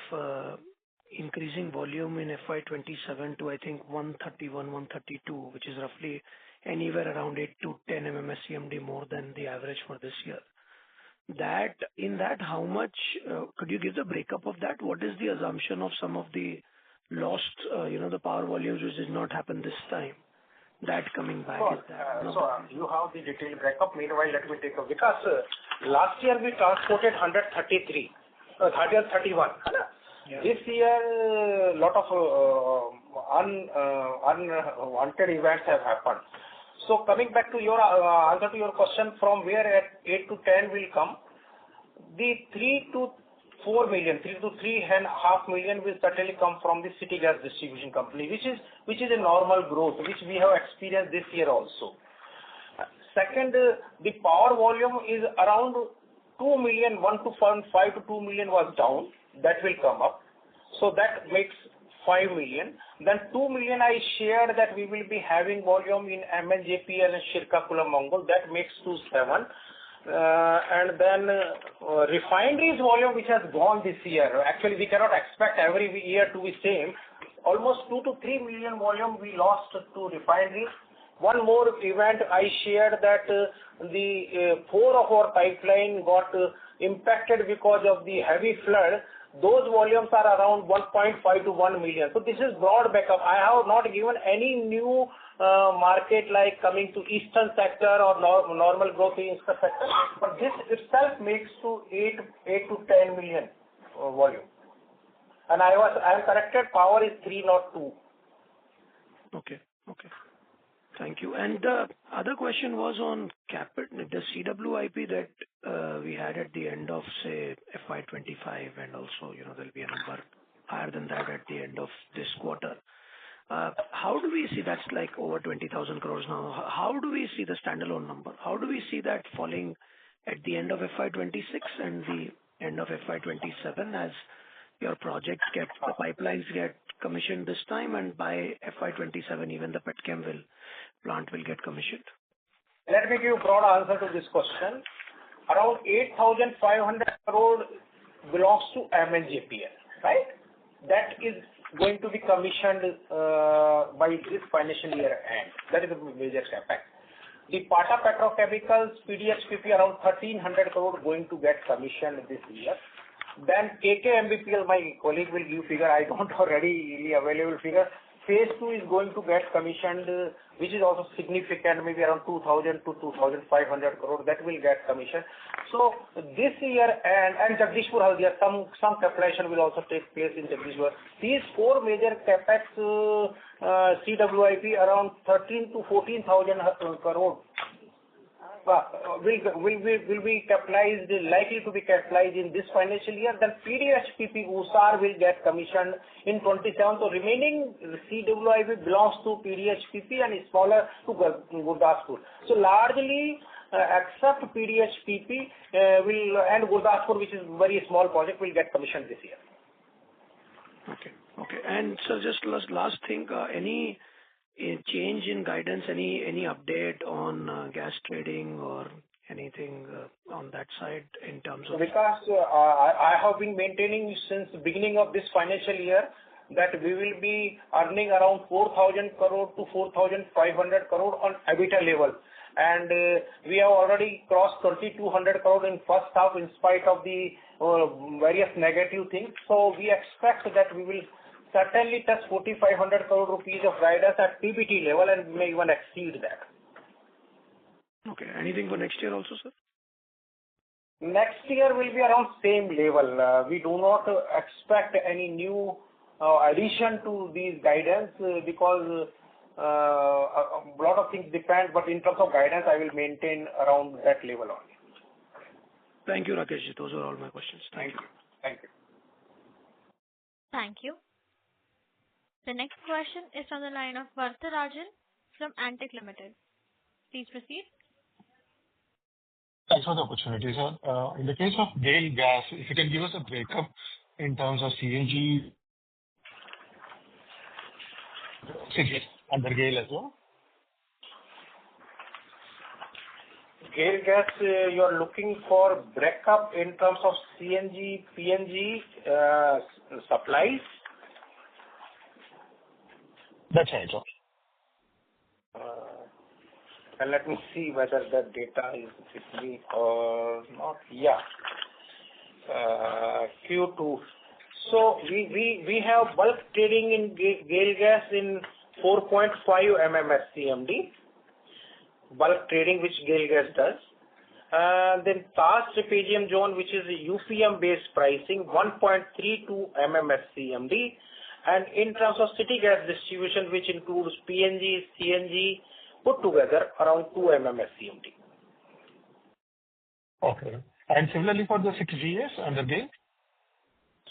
increasing volume in FY27 to I think 131, 132, which is roughly anywhere around 8 to 10 MMSCMD more than the average for this year. In that, how much, could you give the breakup of that? What is the assumption of some of the lost, the power volumes which did not happen this time? That coming back is that. You have the detailed breakup. Meanwhile, let me take a, because last year we transported 131. Yeah. This year, lot of unwanted events have happened. So coming back to your answer to your question, from where at 8 to 10 will come, the 3 to 4 million, 3 to 3.5 million will certainly come from the city gas distribution company, which is a normal growth, which we have experienced this year also. Second, the power volume is around 2 million, 1.5 to 2 million was down. That will come up. So that makes 5 million. Then 2 million I shared that we will be having volume in MNJPL and Shirkakulam Mongol. That makes 7. And then refineries volume which has gone this year. Actually, we cannot expect every year to be same. Almost 2 to 3 million volume we lost to refineries. One more event I shared that the 4 of our pipeline got impacted because of the heavy flood. Those volumes are around 1.5 to 1 million. So this is broad backup. I have not given any new market like coming to eastern sector or normal growth in eastern sector. But this itself makes to 8 to 10 million volume. And I am corrected. Power is 3, not 2. Okay. Thank you. And the other question was on the CWIP that we had at the end of, say, FY25, and also, there'll be a number higher than that at the end of this quarter. How do we see that's like over 20,000 crores now? How do we see the standalone number? How do we see that falling at the end of FY26 and the end of FY27 as your projects the pipelines get commissioned this time, and by FY27 even the petchem plant will get commissioned? Let me give you a broad answer to this question. Around 8,500 crore belongs to MNJPL, right? That is going to be commissioned by this financial year end. That is a major capex. The Pata Petrochemicals PDHPP around 1,300 crore going to get commissioned this year. Then KKMBPL, my colleague will give figure. I don't have readily available figure. Phase 2 is going to get commissioned, which is also significant, maybe around 2,000 to 2,500 crore. That will get commissioned. So this year and Jagdishpur Haldia, some capitalization will also take place in Jagdishpur. These four major capex CWIP around 13 to 14,000 crore. Will be capitalized, likely to be capitalized in this financial year. Then PDHPP USAR will get commissioned in 27. So remaining CWIP belongs to PDHPP and is smaller to Gurdaspur. So largely, except PDHPP will and Gurdaspur, which is very small project, will get commissioned this year. Okay. And so just last thing, any change in guidance, any update on gas trading or anything on that side in terms of? Because I have been maintaining since the beginning of this financial year that we will be earning around 4,000 crore to 4,500 crore on EBITDA level. And we have already crossed 2,200 crore in first half in spite of the various negative things. So we expect that we will certainly touch 4,500 crore rupees of guidance at PBT level and may even exceed that. Okay. Anything for next year also, sir? Next year will be around same level. We do not expect any new addition to these guidance because a lot of things depend, but in terms of guidance, I will maintain around that level only. Thank you, Rakesh. Those are all my questions. Thank you. Thank you. Thank you. The next question is from the line of Varatharajan from Antique Limited. Please proceed. Thanks for the opportunity, sir. In the case of GAIL Gas, if you can give us a breakup in terms of CNG under GAIL as well. GAIL Gas, you are looking for breakup in terms of CNG, PNG supplies? That's right, sir. And let me see whether the data is with me or not. Yeah. Q2. So we have bulk trading in GAIL Gas in 4.5 MMSCMD. Bulk trading which GAIL Gas does. Then past PGM zone, which is UPM based pricing, 1.32 MMSCMD. And in terms of city gas distribution, which includes PNG, CNG, put together around 2 MMSCMD. Okay. And similarly for the 6GS under GAIL?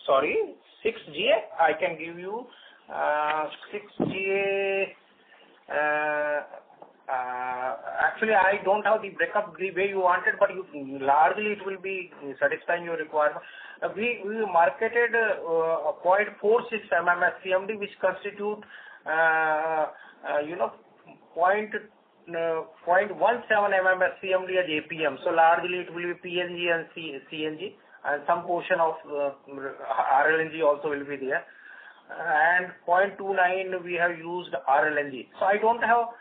Sorry, 6GA, I can give you 6GA. Actually, I don't have the breakup the way you wanted, but largely it will be satisfying your requirement. We marketed 0.46 MMSCMD, which constitute 0.17 MMSCMD as APM. So largely it will be PNG and CNG, and some portion of RLNG also will be there. And 0.29 we have used RLNG. So I don't have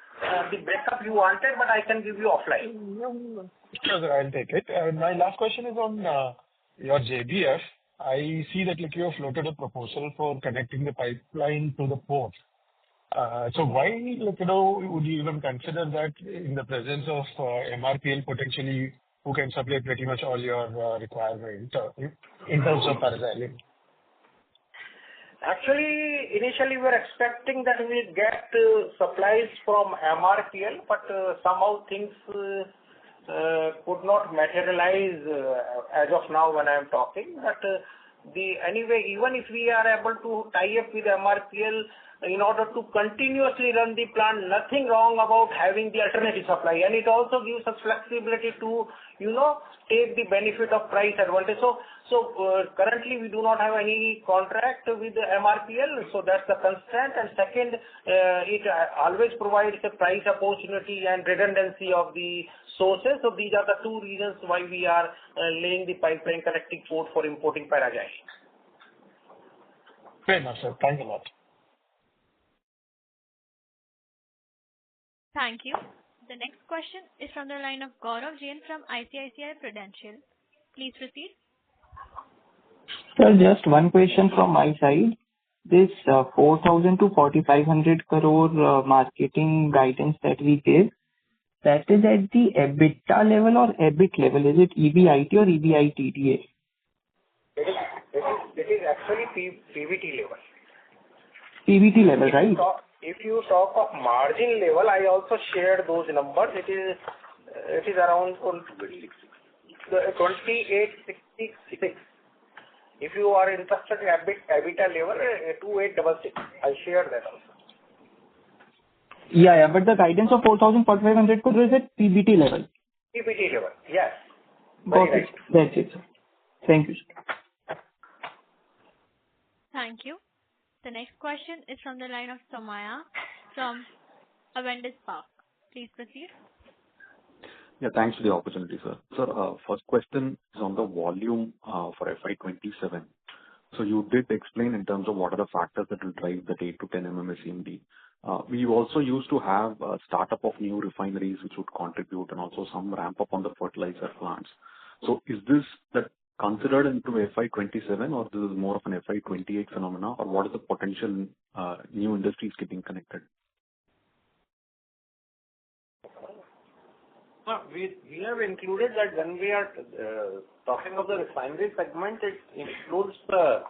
the breakup you wanted, but I can give you offline. Sure, sir, I'll take it. My last question is on your JBF. I see that you have floated a proposal for connecting the pipeline to the port. So why, would you even consider that in the presence of MRPL potentially, who can supply pretty much all your requirement in terms of paraxylene? Actually, initially we were expecting that we will get supplies from MRPL, but somehow things could not materialize as of now when I am talking. But anyway, even if we are able to tie up with MRPL in order to continuously run the plant, nothing wrong about having the alternative supply, and it also gives us flexibility to take the benefit of price advantage. So currently we do not have any contract with the MRPL, so that's the constraint. And second, it always provides a price opportunity and redundancy of the sources. So these are the two reasons why we are laying the pipeline connecting port for importing paraxylene. Fair enough, sir. Thanks a lot. Thank you. The next question is from the line of Gaurav Jain from ICICI Prudential. Please proceed. Sir, just one question from my side. This 4,000 to 4,500 crore marketing guidance that we gave, that is at the EBITDA level or EBIT level? Is it EBIT or EBITDA? It is actually PBT level. PBT level, right? If you talk of margin level, I also shared those numbers. It is around 2866. If you are interested in EBITDA level, 2866. I shared that also. Yeah, but the guidance of 4,000, 4,500 crore is at PBT level. PBT level, yes. Got it. That's it, sir. Thank you, sir. Thank you. The next question is from the line of Somaya from Avendus Spark. Please proceed. Yeah, thanks for the opportunity, sir. Sir, first question is on the volume for FY27. So you did explain in terms of what are the factors that will drive that 8 to 10 MMSCMD. We also used to have a startup of new refineries which would contribute and also some ramp up on the fertilizer plants. So is this considered into FY27 or this is more of an FY28 phenomena, or what is the potential new industries getting connected? We have included that when we are talking of the refinery segment, it includes the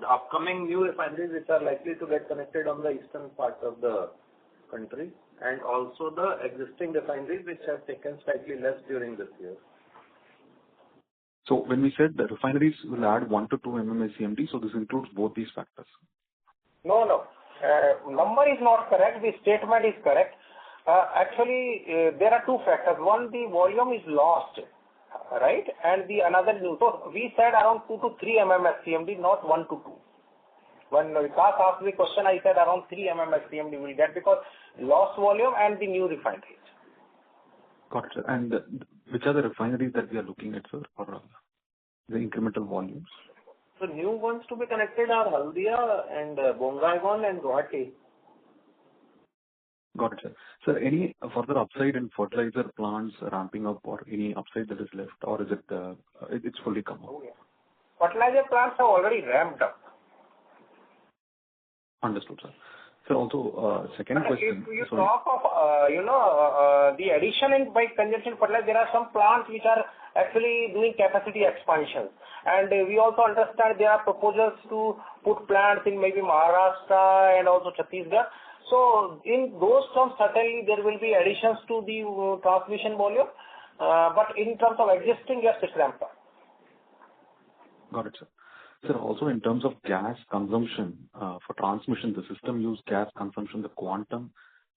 upcoming new refineries which are likely to get connected on the eastern part of the country, and also the existing refineries which have taken slightly less during this year. So when we said the refineries will add 1 to 2 MMSCMD, so this includes both these factors? No. Number is not correct. The statement is correct. Actually, there are two factors. One, the volume is lost, right? And the another new. So we said around 2 to 3 MMSCMD, not 1 to 2. When Vikas asked the question, I said around 3 MMSCMD will get because lost volume and the new refineries. Got it, sir. And which are the refineries that we are looking at, sir, for the incremental volumes? So new ones to be connected are Haldia and Bongaigaon and Guwahati. Got it, sir. Sir, any further upside in fertilizer plants ramping up or any upside that is left, or is it's fully come up? Oh, yeah. Fertilizer plants have already ramped up. Understood, sir. Sir, also, second question. If you talk of, the addition in by consumption fertilizer, there are some plants which are actually doing capacity expansion. And we also understand there are proposals to put plants in maybe Maharashtra and also Chhattisgarh. So in those terms, certainly there will be additions to the transmission volume. But in terms of existing, yes, it's ramped up. Got it, sir. Sir, also in terms of gas consumption for transmission, the system use gas consumption, the quantum,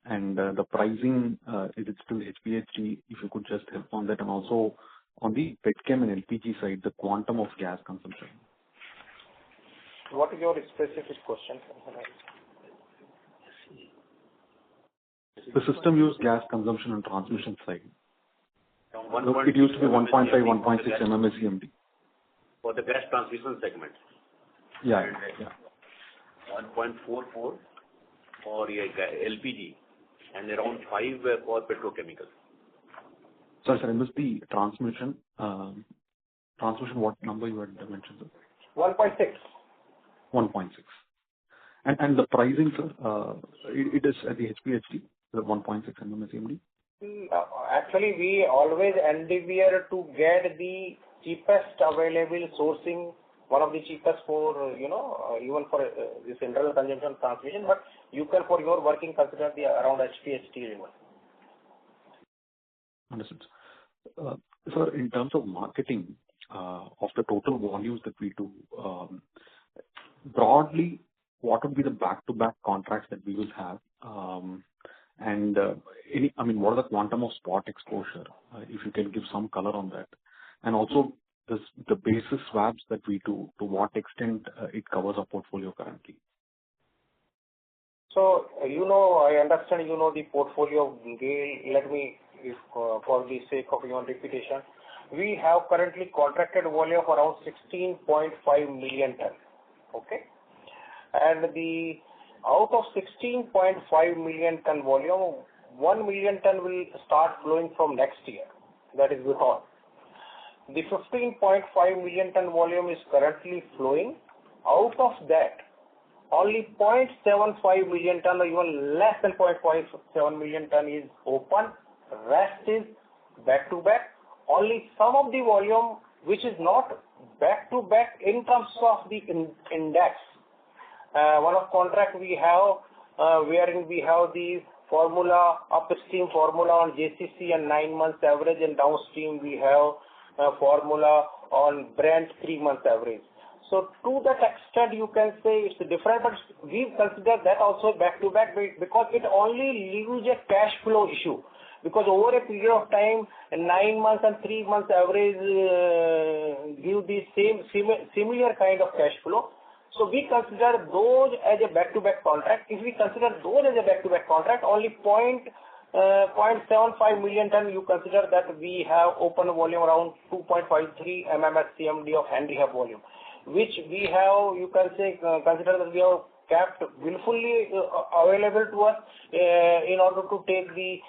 and the pricing, is it still HPHT? If you could just help on that, and also on the petchem and LPG side, the quantum of gas consumption. What is your specific question? The system use gas consumption and transmission side. It used to be 1.5, 1.6 MMSCMD. For the gas transmission segment. Yeah. 1.44 for LPG and around 5 for petrochemical. Sorry, sir, I missed the transmission. Transmission, what number you had mentioned, sir? 1.6. 1.6. And the pricing, sir, it is at the HPHT, the 1.6 MMSCMD? Actually, we always endeavor to get the cheapest available sourcing, one of the cheapest for, even for this internal consumption transmission, but you can for your working consider the around HPHT level. Understood. Sir, in terms of marketing of the total volumes that we do, broadly, what would be the back-to-back contracts that we will have? And what are the quantum of spot exposure? If you can give some color on that. And also, the basis swaps that we do, to what extent it covers our portfolio currently? So, I understand the portfolio of GAIL. Let me, for the sake of your repetition, we have currently contracted volume of around 16.5 million tons. Okay? and out of 16.5 million ton volume, 1 million ton will start flowing from next year. That is Bhutan. The 15.5 million ton volume is currently flowing. Out of that, only 0.75 million ton or even less than 0.57 million ton is open. Rest is back to back. Only some of the volume which is not back to back in terms of the index. One of contract we have wherein we have the formula, upstream formula on JCC and 9 months average, and downstream we have a formula on Brent 3 months average. So to that extent you can say it's different, but we consider that also back to back because it only leaves a cash flow issue. Because over a period of time, 9 months and 3 months average give the similar kind of cash flow. So we consider those as a back-to-back contract. If we consider those as a back-to-back contract, only 0.75 million ton, you consider that we have open volume around 2.53 MMSCMD of Henry Hub volume, which we have, you can say, consider that we have kept willfully available to us in order to take the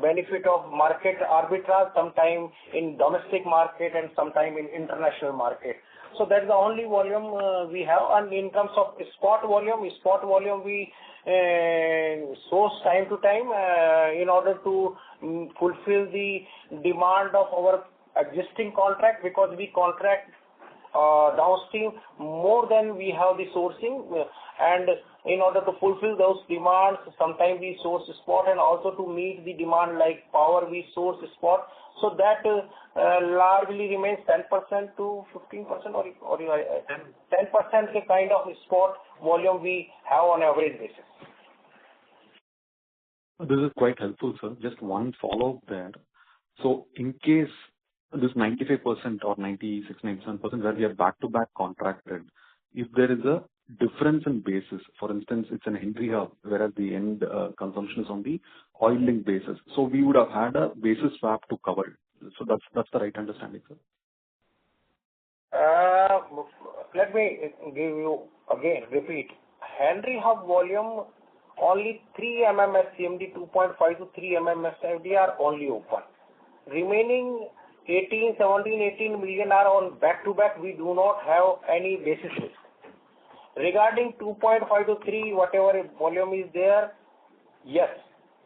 benefit of market arbitrage, sometime in domestic market and sometime in international market. So that's the only volume we have. And in terms of spot volume we source time to time in order to fulfill the demand of our existing contract, because we contract downstream more than we have the sourcing, and in order to fulfill those demands, sometimes we source spot, and also to meet the demand like power we source spot. So that largely remains 10% to 15% or 10% kind of spot volume we have on average basis. This is quite helpful, sir. Just one follow-up there. So in case this 95% or 96, 97% where we are back-to-back contracted, if there is a difference in basis, for instance, it's an Henry Hub, whereas the end consumption is on the oil link basis. So we would have had a basis swap to cover it. So that's the right understanding, sir? Let me give you again, repeat. Henry Hub volume, only 3 MMSCMD, 2.5 to 3 MMSCMD are only open. Remaining 18 million are on back-to-back. We do not have any basis risk. Regarding 2.5 to 3, whatever volume is there, yes,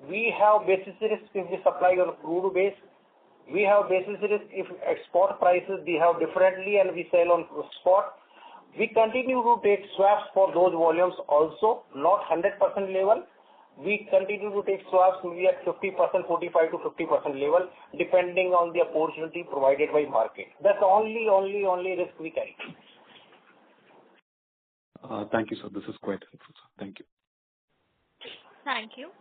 we have basis risk if we supply on crude base. We have basis risk if export prices we have differently and we sell on spot. We continue to take swaps for those volumes also, not 100% level. We continue to take swaps maybe at 50%, 45 to 50% level, depending on the opportunity provided by market. That's the only risk we carry. Thank you, sir. This is quite helpful, sir. Thank you. Thank you.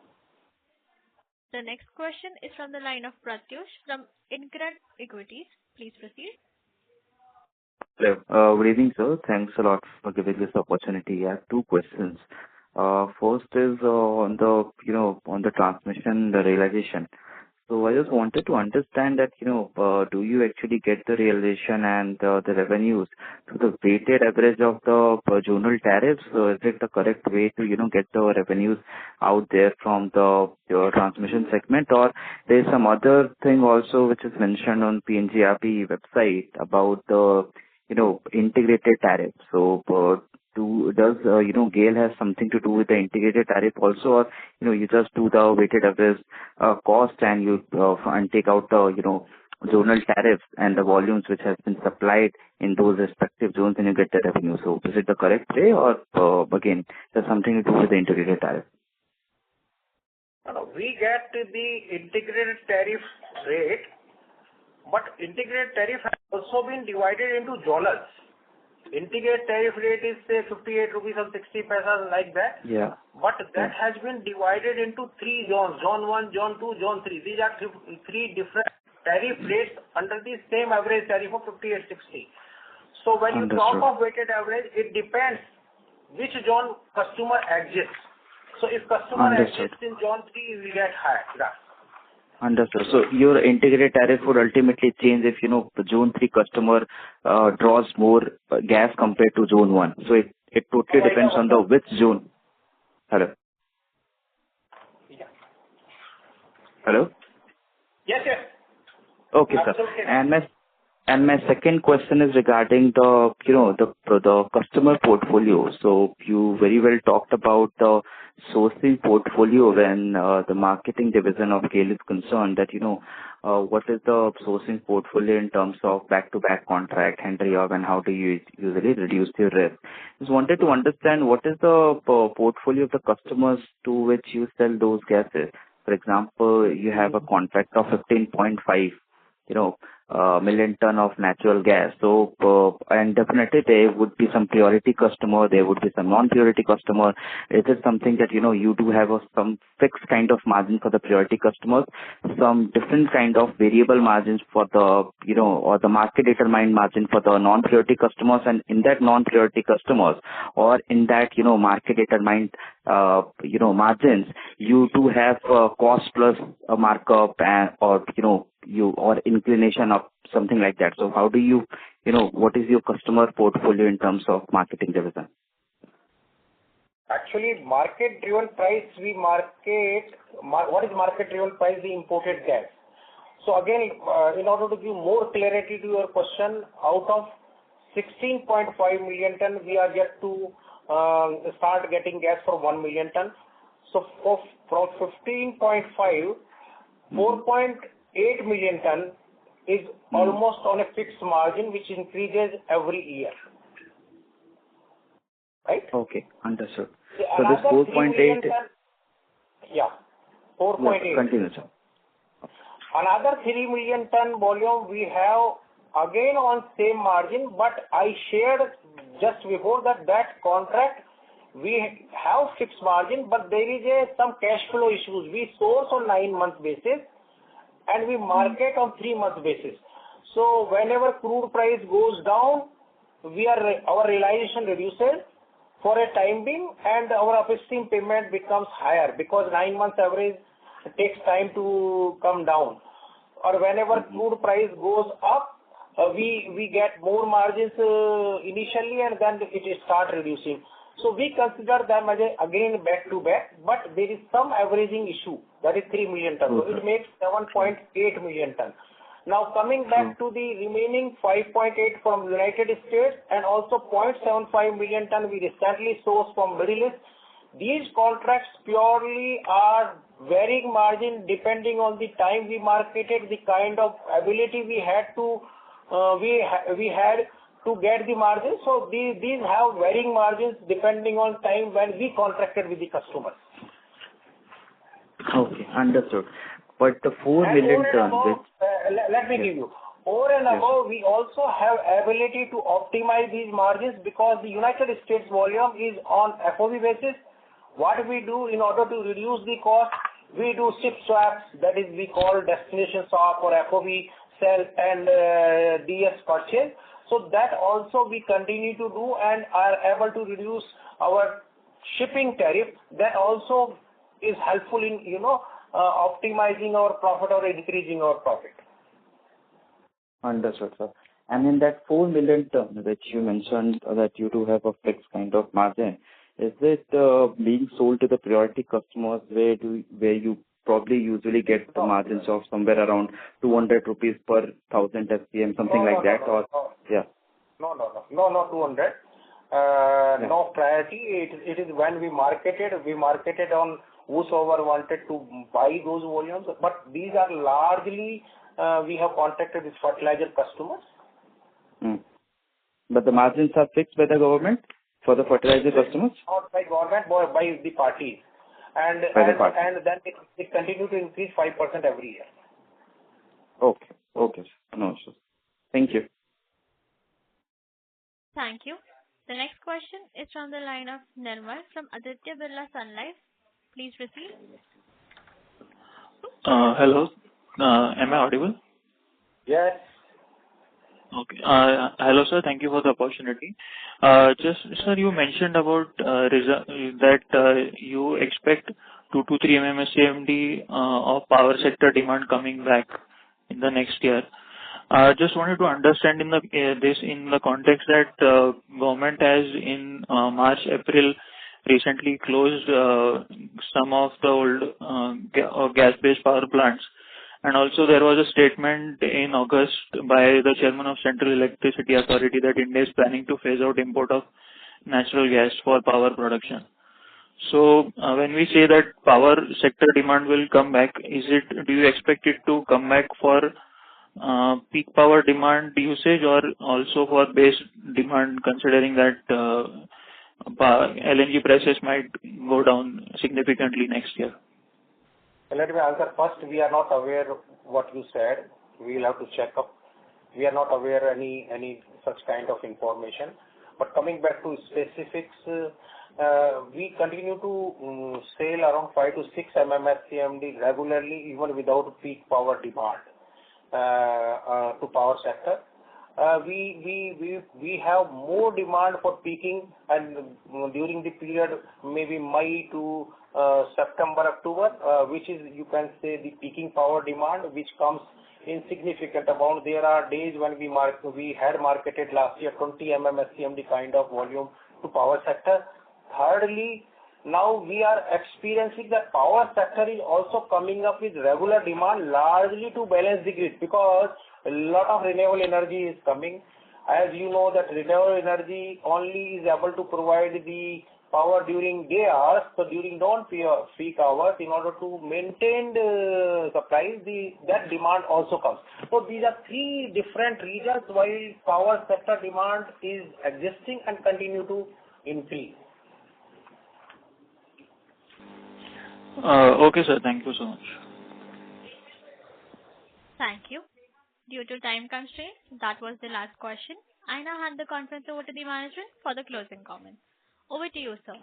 The next question is from the line of Pratyush from InCred Equities. Please proceed. Hello. Good evening, sir. Thanks a lot for giving this opportunity. I have two questions. First is on the transmission, the realization. So I just wanted to understand that, do you actually get the realization and the revenues to the weighted average of the zonal tariffs? Is it the correct way to, get the revenues out there from your transmission segment? Or there's some other thing also which is mentioned on PNGRB website about the, integrated tariff. So does GAIL has something to do with the integrated tariff also, or you just do the weighted average cost and you and take out the zonal tariffs and the volumes which has been supplied in those respective zones and you get the revenue? So is it the correct way, or again there's something to do with the integrated tariff? We get the integrated tariff rate, but integrated tariff has also been divided into zonals. Integrated tariff rate is say 58 rupees and 60 paisa, like that. Yeah. But that has been divided into 3 zones: Zone 1, Zone 2, Zone 3. These are 3 different tariff rates under the same average tariff of 58.60. So when you talk of weighted average, it depends which zone customer exists. So if customer exists in Zone 3, we get higher. Yeah. Understood. So your integrated tariff would ultimately change if, the Zone 3 customer draws more gas compared to Zone 1. So it totally depends on the which zone. Hello? Yeah. Hello? Yes, yes. Okay, sir. Absolutely. And my second question is regarding the, the customer portfolio. So you very well talked about the sourcing portfolio when the marketing division of GAIL is concerned, that, what is the sourcing portfolio in terms of back-to-back contract, Henry Hub, and how do you usually reduce your risk? Just wanted to understand what is the portfolio of the customers to which you sell those gases. For example, you have a contract of 15.5, million ton of natural gas. So, and definitely there would be some priority customer, there would be some non-priority customer. Is it something that, you do have some fixed kind of margin for the priority customers, some different kind of variable margins for the, or the market determined margin for the non-priority customers, and in that non-priority customers, or in that, market determined, margins, you do have cost plus a markup and, or, or inclination of something like that. So how do you, what is your customer portfolio in terms of marketing division? Actually, market-driven price, we market, what is market-driven price? The imported gas. So again, in order to give more clarity to your question, out of 16.5 million ton, we are yet to start getting gas for 1 million ton. So from 15.5, 4.8 million ton is almost on a fixed margin, which increases every year. Right? Okay, understood. So this 4.8... Yeah, 4.8. Yes, continue, sir. Another 3 million ton volume we have again on same margin, but I shared just before that contract we have fixed margin, but there is some cash flow issues. We source on 9-month basis and we market on 3-month basis. So whenever crude price goes down, our realization reduces for a time being, and our upstream payment becomes higher because 9 months average takes time to come down. Or whenever crude price goes up, we get more margins initially, and then it start reducing. So we consider them as again back to back, but there is some averaging issue, that is 3 million ton. So it makes 7.8 million ton. Now coming back to the remaining 5.8 from United States and also 0.75 million ton we recently sourced from Middle East. These contracts purely are varying margin depending on the time we marketed, the kind of ability we had to get the margin. So these have varying margins depending on time when we contracted with the customers. Okay, understood. But the 4 million ton... let me give you. Over and above, we also have ability to optimize these margins because the United States volume is on FOB basis. What we do in order to reduce the cost, we do ship swaps, that is we call destination swap or FOB sell and DS purchase. So that also we continue to do and are able to reduce our shipping tariff. That also is helpful in, optimizing our profit or increasing our profit. Understood, sir. And in that 4 million ton, which you mentioned that you do have a fixed kind of margin, is it being sold to the priority customers where you probably usually get the margins of somewhere around 200 rupees per 1000 SCM, something like that? Or yeah. No, not 200. No priority. It is when we marketed on whosoever wanted to buy those volumes. But these are largely, we have contacted with fertilizer customers. But the margins are fixed by the government for the fertilizer customers? Not by government, but by the parties. And then it continue to increase 5% every year. Okay. No issues. Thank you. Thank you. The next question is from the line of Nirmal from Aditya Birla Sun Life. Please proceed. Hello. Am I audible? Yes. Okay. Hello, sir. Thank you for the opportunity. Sir, you mentioned about that you expect 2 to 3 MMSCMD of power sector demand coming back in the next year. Just wanted to understand in the context that government has in March, April recently closed some of the old gas-based power plants. And also there was a statement in August by the chairman of Central Electricity Authority that India is planning to phase out import of natural gas for power production. So when we say that power sector demand will come back, do you expect it to come back for peak power demand usage or also for base demand, considering that LNG prices might go down significantly next year? Let me answer first. We are not aware of what you said. We will have to check up. We are not aware any such kind of information. But coming back to specifics, we continue to sell around 5 to 6 MMSCMD regularly, even without peak power demand to power sector. We have more demand for peaking, and during the period maybe May to September, October, which is, you can say, the peaking power demand, which comes in significant amount. There are days when we had marketed last year 20 MMSCMD kind of volume to power sector. Thirdly, now we are experiencing that power sector is also coming up with regular demand largely to balance the grid, because a lot of renewable energy is coming. As you know that renewable energy only is able to provide the power during day hours, so during non-peak hours, in order to maintain the supply, that demand also comes. So these are three different reasons why power sector demand is existing and continue to increase. Okay, sir. Thank you so much. Thank you. Due to time constraints, that was the last question. I now hand the conference over to the management for the closing comments. Over to you, sir.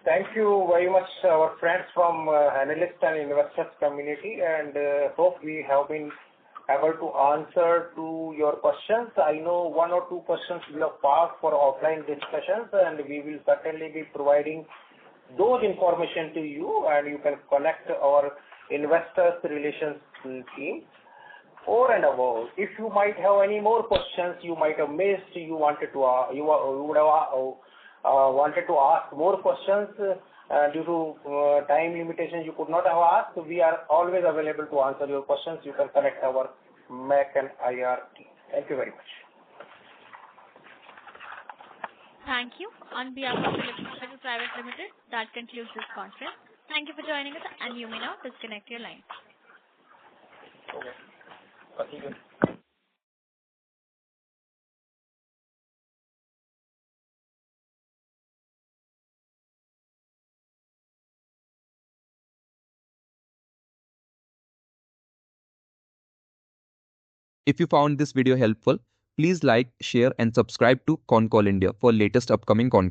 Thank you very much, our friends from analyst and investors community, and hope we have been able to answer to your questions. I know one or two questions will have passed for offline discussions, and we will certainly be providing those information to you, and you can connect our investors relations team. Over and above, if you might have any more questions you might have missed, you would have wanted to ask more questions, due to time limitations you could not have asked, we are always available to answer your questions. You can connect our MAC and IR team. Thank you very much. Thank you. On behalf of Philips Capital Private Limited, that concludes this conference. Thank you for joining us, and you may now disconnect your line. Okay. If you found this video helpful, please like, share and subscribe to Concall India for latest upcoming Concall.